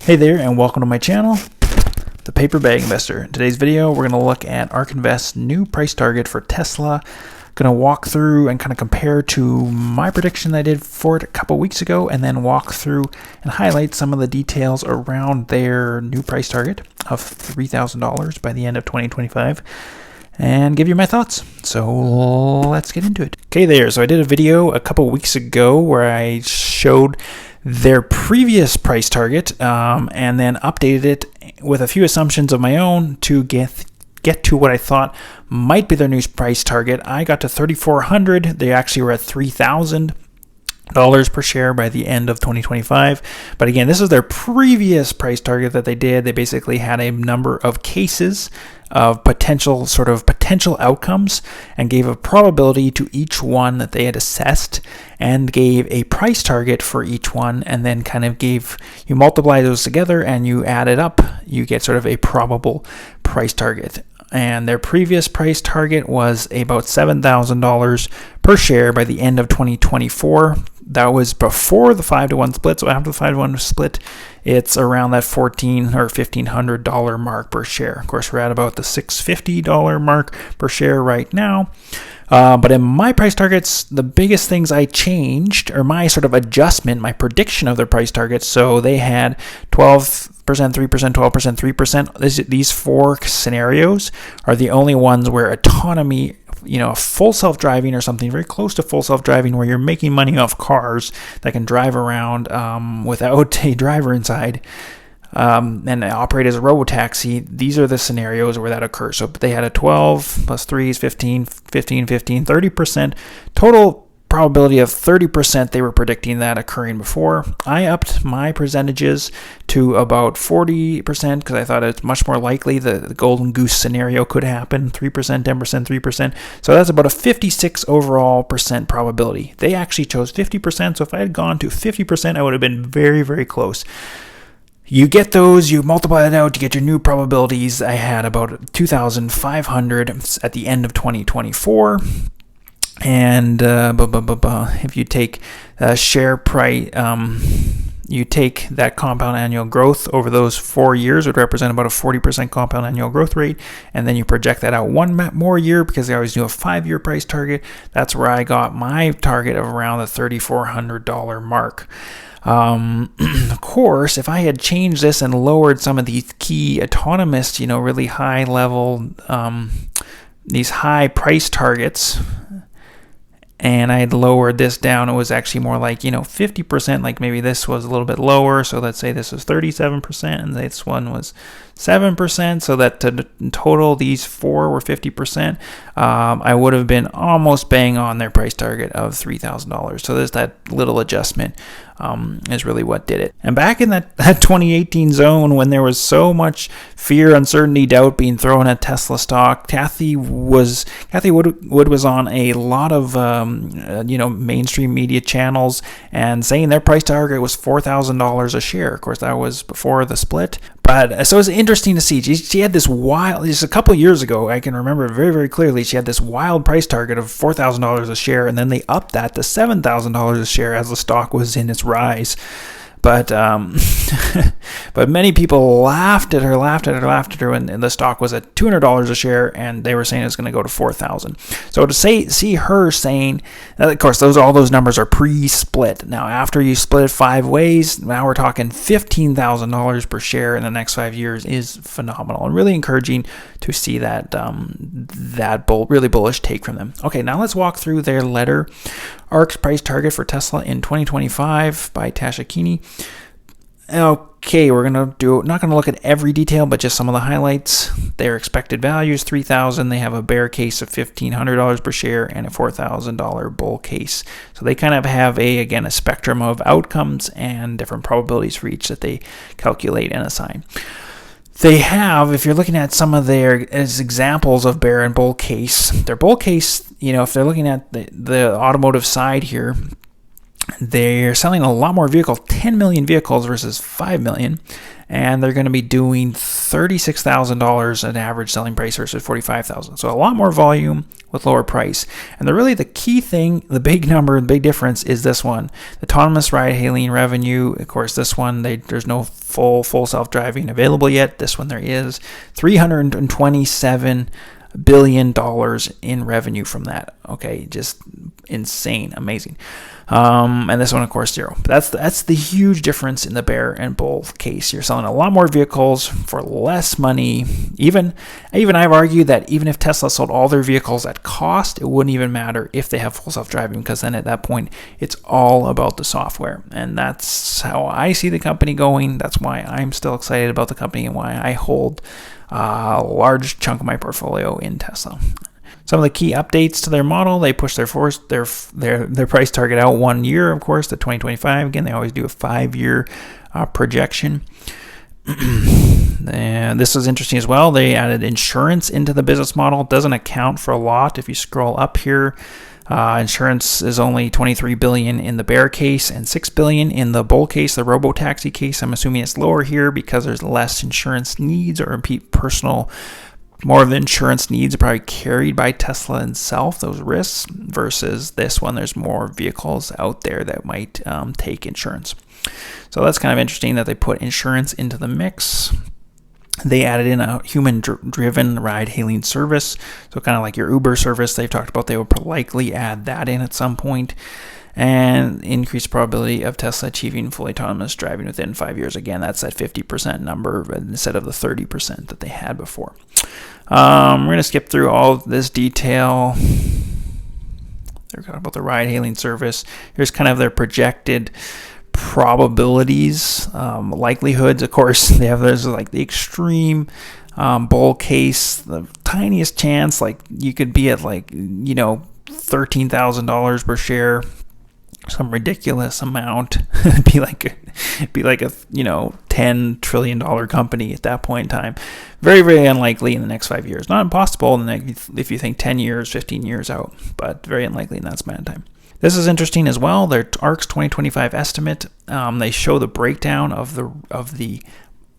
Hey there, and welcome to my channel, the Paper Bag Investor. In today's video, we're going to look at Ark Invest's new price target for Tesla. Going to walk through and kind of compare to my prediction I did for it a couple weeks ago, and then walk through and highlight some of the details around their new price target of $3,000 by the end of 2025. And give you my thoughts. So let's get into it. Okay there, so I did a video a couple weeks ago where I showed their previous price target and then updated it with a few assumptions of my own to get to what I thought might be their new price target. I got to 3,400. They actually were at $3,000 per share by the end of 2025. But again, this is their previous price target that they did. They basically had a number of cases of potential outcomes and gave a probability to each one that they had assessed and gave a price target for each one, and then kind of you multiply those together and you add it up, you get sort of a probable price target. And their previous price target was about $7,000 per share by the end of 2024. That was before the 5-to-1 split. So after the 5-to-1 split, it's around that $1,400 or $1,500 mark per share. Of course, we're at about the $650 mark per share right now. But in my price targets, the biggest things I changed, or my sort of adjustment, my prediction of their price targets. So they had 12%, 3%, 12%, 3%. These four scenarios are the only ones where autonomy, full self-driving or something very close to full self-driving, where you're making money off cars that can drive around without a driver inside, and operate as a robo-taxi. These are the scenarios where that occurs. So they had a 12 plus 3 is 15, 15, 15, 30%. Total probability of 30% they were predicting that occurring before. I upped my percentages to about 40% because I thought it's much more likely the golden goose scenario could happen. 3%, 10%, 3%. So that's about a 56 overall percent probability. They actually chose 50%. So if I had gone to 50%, I would have been very, very close. You get those, you multiply it out, you get your new probabilities. I had about 2,500 at the end of 2024. And if you take share price, you take that compound annual growth over those 4 years, would represent about a 40% compound annual growth rate. And then you project that out one more year, because they always do a 5-year price target. That's where I got my target of around the $3,400 mark. Of course, if I had changed this and lowered some of these key autonomous, really high level, these high price targets, and I had lowered this down, it was actually more like, 50%, like maybe this was a little bit lower. So let's say this was 37% and this one was 7%. So that in total, these four were 50%. I would have been almost bang on their price target of $3,000. So there's that little adjustment is really what did it. And back in that 2018 zone, when there was so much fear, uncertainty, doubt being thrown at Tesla stock, Cathie Wood was on a lot of mainstream media channels and saying their price target was $4,000 a share. Of course, that was before the split. But so it's interesting to see. She had this wild, just a couple years ago, I can remember very, very clearly, she had this wild price target of $4,000 a share, and then they upped that to $7,000 a share as the stock was in its rise. But but many people laughed at her when the stock was at $200 a share, and they were saying it's going to go to $4,000. So to see her saying, of course, all those numbers are pre-split. Now, after you split it 5 ways, now we're talking $15,000 per share in the next 5 years is phenomenal, and really encouraging to see that really bullish take from them. Okay, now let's walk through their letter. Ark's price target for Tesla in 2025 by Tasha Keeney. Okay, we're not going to look at every detail, but just some of the highlights. Their expected value is $3,000. They have a bear case of $1,500 per share and a $4,000 bull case. So they kind of have a spectrum of outcomes and different probabilities for each that they calculate and assign. They have, if you're looking at some of their as examples of bear and bull case, their bull case, if they're looking at the automotive side here, they're selling a lot more vehicles, 10 million vehicles versus 5 million, and they're going to be doing $36,000 an average selling price versus $45,000. So a lot more volume with lower price. And the key thing, the big number, the big difference is this one, autonomous ride-hailing revenue. Of course, this one, there's no full self-driving available yet. This one there is $327 billion in revenue from that. Okay, just insane, amazing. And this one, of course, zero. But that's the huge difference in the bear and bull case. You're selling a lot more vehicles for less money. Even I've argued that even if Tesla sold all their vehicles at cost, it wouldn't even matter if they have full self-driving, because then at that point, it's all about the software. And that's how I see the company going. That's why I'm still excited about the company and why I hold a large chunk of my portfolio in Tesla. Some of the key updates to their model: they push their price target out 1 year, of course, to 2025. Again, they always do a 5-year projection. And this is interesting as well. They added insurance into the business model. It doesn't account for a lot. If you scroll up here, insurance is only $23 billion in the bear case and $6 billion in the bull case, the robo-taxi case. I'm assuming it's lower here because there's less insurance needs, or more of the insurance needs are probably carried by Tesla itself, those risks, versus this one, there's more vehicles out there that might take insurance. So that's kind of interesting that they put insurance into the mix. They added in a human-driven ride-hailing service, so kind of like your Uber service they've talked about. They will likely add that in at some point, and increased probability of Tesla achieving fully autonomous driving within 5 years. Again, that's that 50% number instead of the 30% that they had before. We're going to skip through all of this detail. They're talking about the ride-hailing service. Here's kind of their projected probabilities, likelihoods. Of course, there's like the extreme bull case, the tiniest chance, like you could be at $13,000 per share, some ridiculous amount. It'd be like a $10 trillion company at that point in time. Very, very unlikely in the next 5 years. Not impossible if you think 10 years, 15 years out, but very unlikely in that span of time. This is interesting as well. Their Ark's 2025 estimate. They show the breakdown of the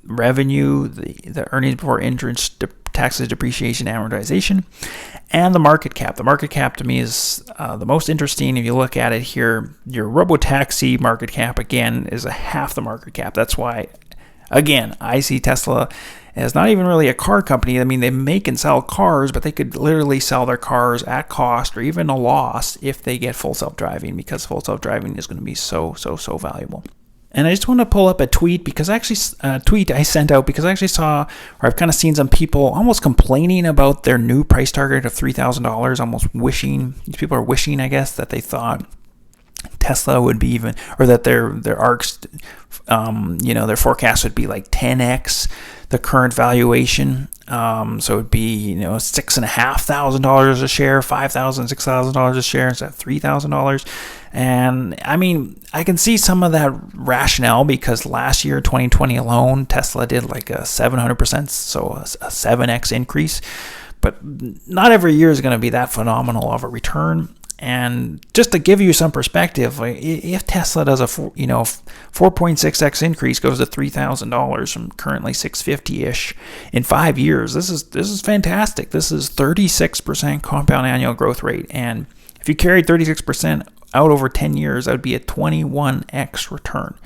revenue, the earnings before interest, taxes, depreciation, amortization, and the market cap. The market cap to me is the most interesting. If you look at it here, your robo-taxi market cap, again, is half the market cap. That's why, again, I see Tesla as not even really a car company. I mean, they make and sell cars, but they could literally sell their cars at cost or even a loss if they get full self-driving, because full self-driving is going to be so valuable. And I just want to pull up a tweet because I sent out because I actually saw, or I've kind of seen some people almost complaining about their new price target of $3,000, almost wishing, these people are wishing, I guess, that they thought Tesla would be even, or that their Ark's, their forecast would be like 10x the current valuation. So it'd be, $6,500 a share, $5,000, $6,000 a share instead of $3,000. And I mean, I can see some of that rationale because last year, 2020 alone, Tesla did like a 700%, so a 7x increase. But not every year is going to be that phenomenal of a return. And just to give you some perspective, if Tesla does a 4.6x increase, goes to $3,000 from currently $650-ish in 5 years, this is fantastic. This is 36% compound annual growth rate, and if you carried 36% out over 10 years, that would be a 21x return.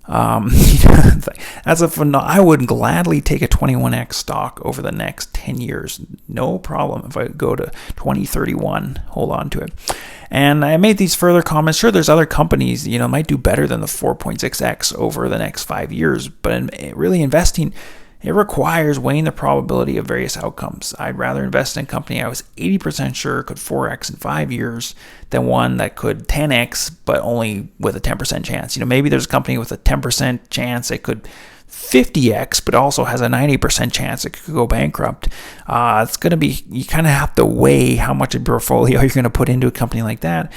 That's I would gladly take a 21x stock over the next 10 years, no problem. If I go to 2031, hold on to it. And I made these further comments. Sure, there's other companies might do better than the 4.6x over the next 5 years, but in really investing, it requires weighing the probability of various outcomes. I'd rather invest in a company I was 80% sure could 4x in 5 years than one that could 10x, but only with a 10% chance. Maybe there's a company with a 10% chance it could 50x, but also has a 90% chance it could go bankrupt. It's going to be, you kind of have to weigh how much of your portfolio you're going to put into a company like that,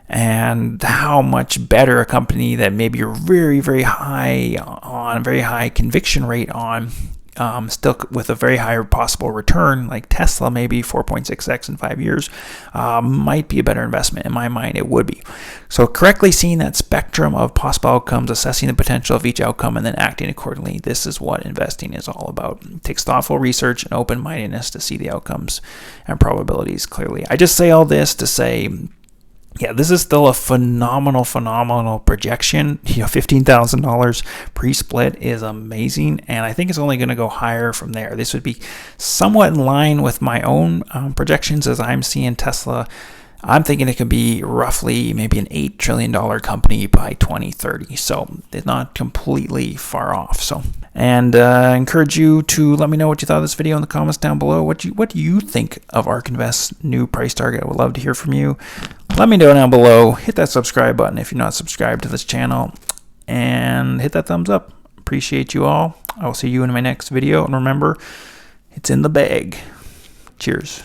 and how much better a company that maybe you're very, very high on, very high conviction rate on, still with a very high possible return, like Tesla, maybe 4.6x in 5 years, might be a better investment. In my mind, it would be. So correctly seeing that spectrum of possible outcomes, assessing the potential of each outcome, and then acting accordingly. This is what investing is all about. It takes thoughtful research and open-mindedness to see the outcomes and probabilities clearly. I just say all this to say, yeah, this is still a phenomenal projection. $15,000 pre-split is amazing, and I think it's only going to go higher from there. This would be somewhat in line with my own projections as I'm seeing Tesla. I'm thinking it could be roughly maybe an $8 trillion company by 2030. So it's not completely far off. So, and I encourage you to let me know what you thought of this video in the comments down below. What do you think of Ark Invest's new price target? I would love to hear from you. Let me know down below. Hit that subscribe button if you're not subscribed to this channel, and hit that thumbs up. Appreciate you all. I will see you in my next video. And remember, it's in the bag. Cheers.